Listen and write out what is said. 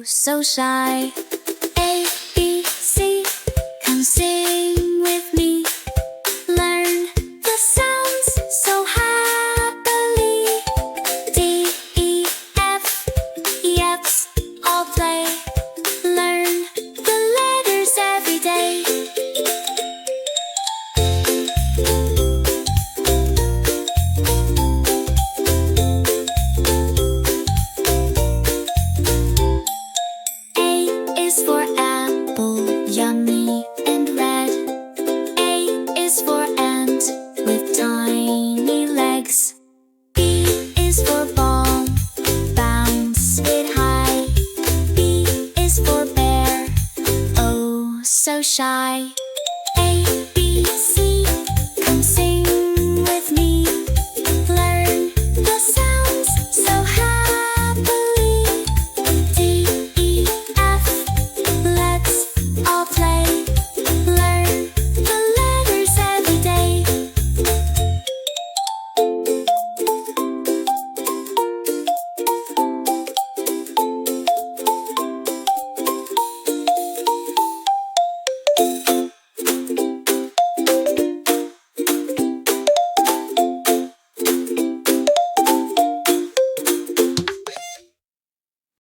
so shy. A, B, C, come sing with me. Learn the sounds so happily. D, E, F, F's, all play. Learn the letters every day. A is for apple, yummy and red. A is for ant with tiny legs. B is for ball, bounce it high. B is for bear, oh so shy.